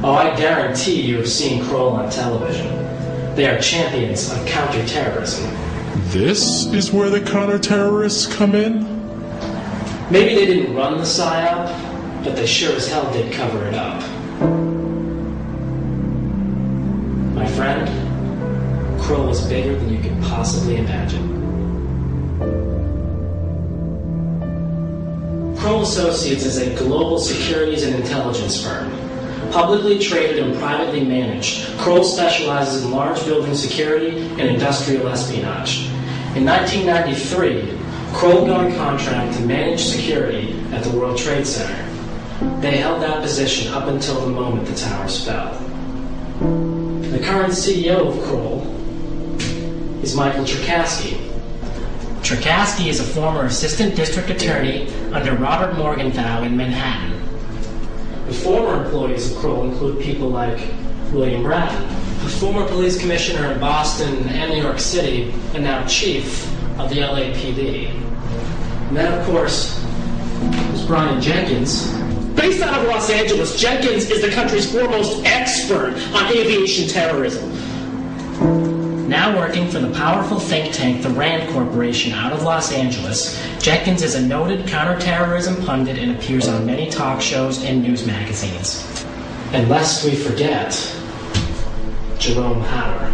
Oh, I guarantee you have seen Kroll on television. They are champions of counterterrorism. This is where the counter-terrorists come in? Maybe they didn't run the PSYOP, but they sure as hell did cover it up. My friend, Kroll was bigger than you could possibly imagine. Kroll Associates is a global securities and intelligence firm. Publicly traded and privately managed, Kroll specializes in large building security and industrial espionage. In 1993, Kroll got a contract to manage security at the World Trade Center. They held that position up until the moment the towers fell. The current CEO of Kroll is Michael Cherkasky. Cherkasky is a former assistant district attorney under Robert Morgenthau in Manhattan. The former employees of Kroll include people like William Bratton, a former police commissioner in Boston and New York City, and now chief of the LAPD. And then, of course, there's Brian Jenkins. Based out of Los Angeles, Jenkins is the country's foremost expert on aviation terrorism. Now working for the powerful think tank, the RAND Corporation, out of Los Angeles, Jenkins is a noted counterterrorism pundit and appears on many talk shows and news magazines. And lest we forget, Jerome Hauer.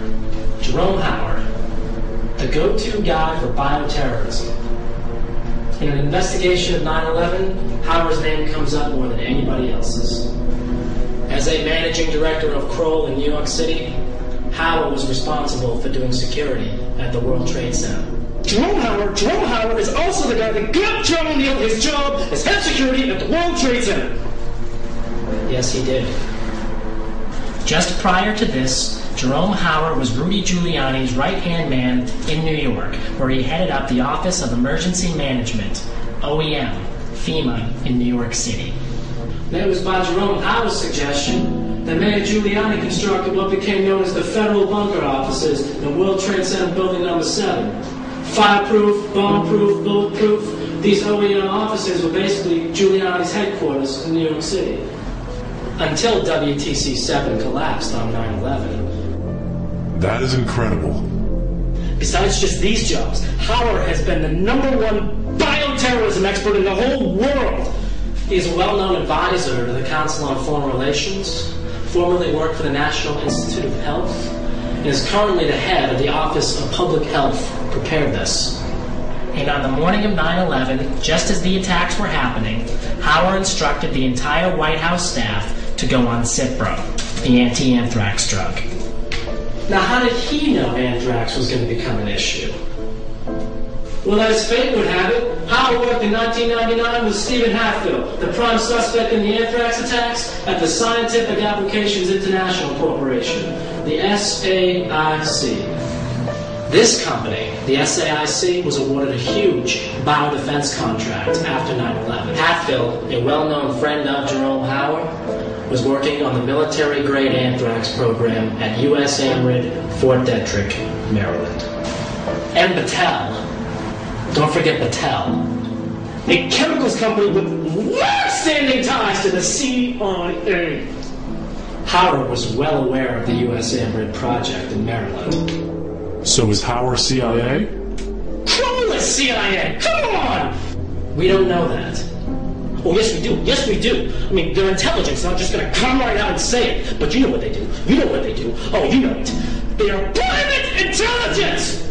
Jerome Hauer, the go-to guy for bioterrorism. In an investigation of 9/11, Hauer's name comes up more than anybody else's. As a managing director of Kroll in New York City, Hauer was responsible for doing security at the World Trade Center. Jerome Hauer is also the guy that got John O'Neill his job as head of security at the World Trade Center. Yes, he did. Just prior to this, Jerome Hauer was Rudy Giuliani's right-hand man in New York, where he headed up the Office of Emergency Management, OEM, FEMA, in New York City. And it was by Jerome Hauer's suggestion that Mayor Giuliani constructed what became known as the Federal Bunker Offices in the World Trade Center Building No. 7. Fireproof, bomb-proof, bulletproof, these OEM offices were basically Giuliani's headquarters in New York City. Until WTC-7 collapsed on 9/11. That is incredible. Besides just these jobs, Hauer has been the #1 bioterrorism expert in the whole world. He is a well-known advisor to the Council on Foreign Relations, formerly worked for the National Institute of Health, and is currently the head of the Office of Public Health Preparedness. And on the morning of 9/11, just as the attacks were happening, Hauer instructed the entire White House staff to go on Cipro, the anti-anthrax drug. Now, how did he know anthrax was going to become an issue? Well, as fate would have it, Hauer worked in 1999 with Stephen Hatfield, the prime suspect in the anthrax attacks, at the Scientific Applications International Corporation, the SAIC. This company, the SAIC, was awarded a huge biodefense contract after 9/11. Hatfield, a well-known friend of Jerome Hauer, was working on the military-grade anthrax program at U.S. AMRID, Fort Detrick, Maryland. And Battelle. Don't forget Battelle, a chemicals company with long-standing ties to the CIA. Hauer was well aware of the U.S. AMRID project in Maryland. So is Hauer CIA? Kroll is CIA! Come on! We don't know that. Oh, yes we do. Yes we do. I mean, their intelligence is not just going to come right out and say it. But you know what they do. You know what they do. Oh, you know it. They are private intelligence!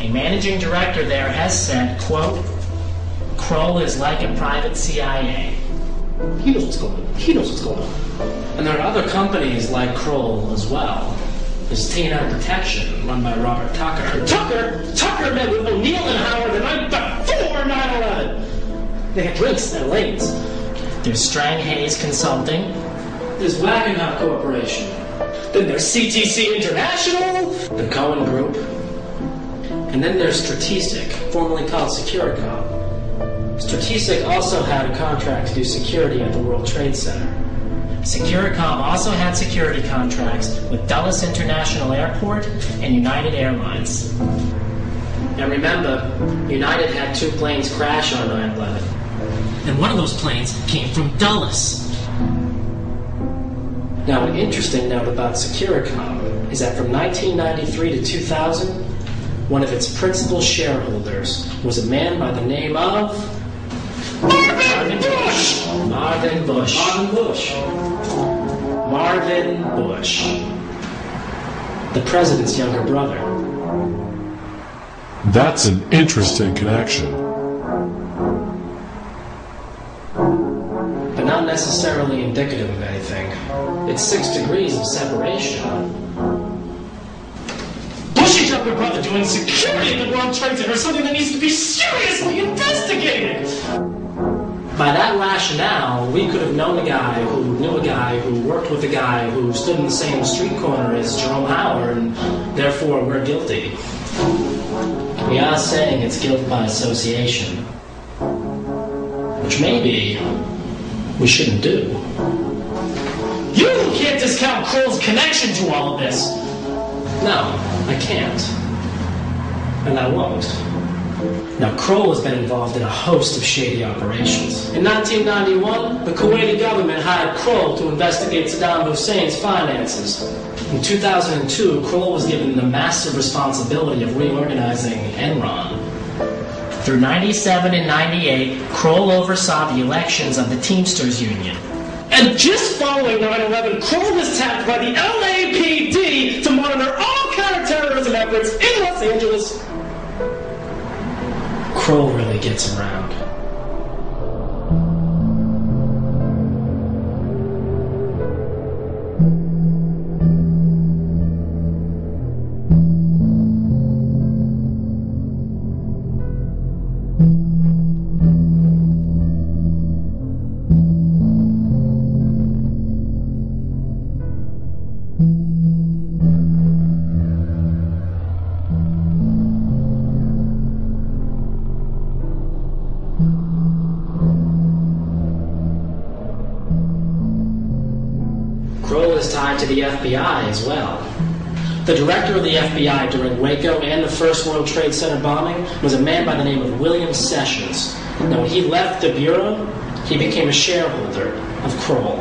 A managing director there has said, quote, Kroll is like a private CIA. He knows what's going on. He knows what's going on. And there are other companies like Kroll as well. There's T&M Protection, run by Robert Tucker. Tucker met with O'Neill and Hauer the night before 9/11. They had drinks and lanes. There's Strang Hayes Consulting. There's Wackenhut Corporation. Then there's CTC International, the Cohen Group. And then there's Strategic, formerly called Securicom. Strategic also had a contract to do security at the World Trade Center. Securicom also had security contracts with Dulles International Airport and United Airlines. And remember, United had 2 planes crash on 9/11. And one of those planes came from Dulles. Now, an interesting note about Securicom is that from 1993 to 2000, one of its principal shareholders was a man by the name of Marvin Bush. Marvin Bush. Marvin Bush. Marvin Bush. The president's younger brother. That's an interesting connection. But not necessarily indicative of anything. It's 6 degrees of separation. Bush's younger brother doing security at the World Trade Center is something that needs to be seriously investigated! By that rationale, we could have known a guy who knew a guy who worked with a guy who stood in the same street corner as Jerome Howard, and therefore we're guilty. We are saying it's guilt by association, which maybe we shouldn't do. You can't discount Kroll's connection to all of this! No, I can't. And I won't. Now, Kroll has been involved in a host of shady operations. In 1991, the Kuwaiti government hired Kroll to investigate Saddam Hussein's finances. In 2002, Kroll was given the massive responsibility of reorganizing Enron. Through 97 and 98, Kroll oversaw the elections of the Teamsters Union. And just following 9/11, Kroll was tapped by the LAPD to monitor all counterterrorism efforts in Los Angeles. Kroll really gets around. Kroll is tied to the FBI as well. The director of the FBI during Waco and the first World Trade Center bombing was a man by the name of William Sessions. Now, when he left the Bureau, he became a shareholder of Kroll.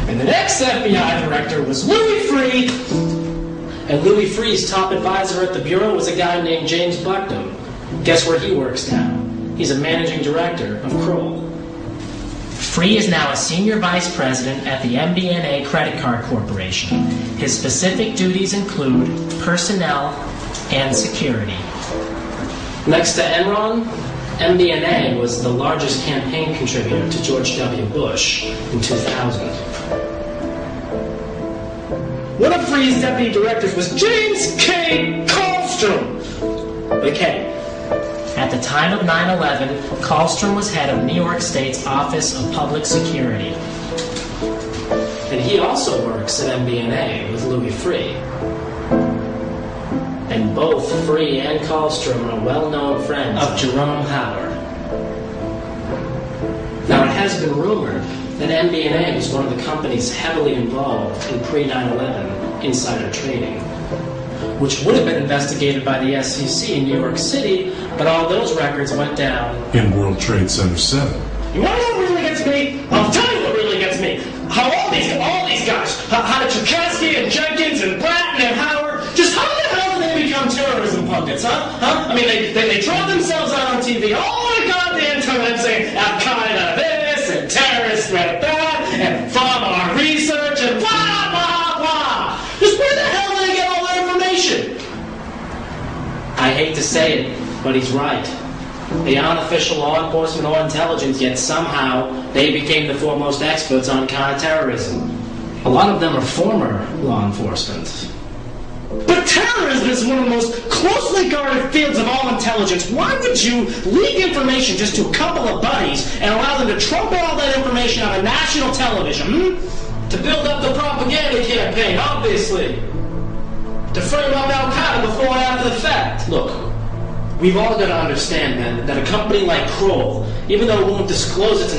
And the next FBI director was Louis Freeh. And Louis Freeh's top advisor at the Bureau was a guy named James Bucknam. Guess where he works now? He's a managing director of Kroll. Freeh is now a senior vice president at the MBNA Credit Card Corporation. His specific duties include personnel and security. Next to Enron, MBNA was the largest campaign contributor to George W. Bush in 2000. One of Freeh's deputy directors was James K. Kallstrom. Okay. At the time of 9/11, Kallstrom was head of New York State's Office of Public Security. And he also works at MBNA with Louis Freeh. And both Freeh and Kallstrom are well-known friends of Jerome Howard. Now, it has been rumored that MBNA was one of the companies heavily involved in pre-9/11 insider trading, which would have been investigated by the SEC in New York City, but all those records went down in World Trade Center 7. You want to know what really gets me? I'll tell you what really gets me. How all these guys, how did Cherkasky and Jenkins and Bratton and Howard, just how the hell did they become terrorism pundits, huh? I mean, they draw themselves out on TV all the goddamn time saying Al-Qaeda this and terrorist threat that and from our research and blah, blah, blah. Just where the hell did they get all that information? I hate to say it, but he's right. They aren't official law enforcement or intelligence, yet somehow they became the foremost experts on counterterrorism. A lot of them are former law enforcement. But terrorism is one of the most closely guarded fields of all intelligence. Why would you leak information just to a couple of buddies and allow them to trumpet all that information on a national television? To build up the propaganda campaign, obviously. To frame up Al-Qaeda before and after the fact. Look, we've all got to understand, man, that a company like Kroll, even though it won't disclose its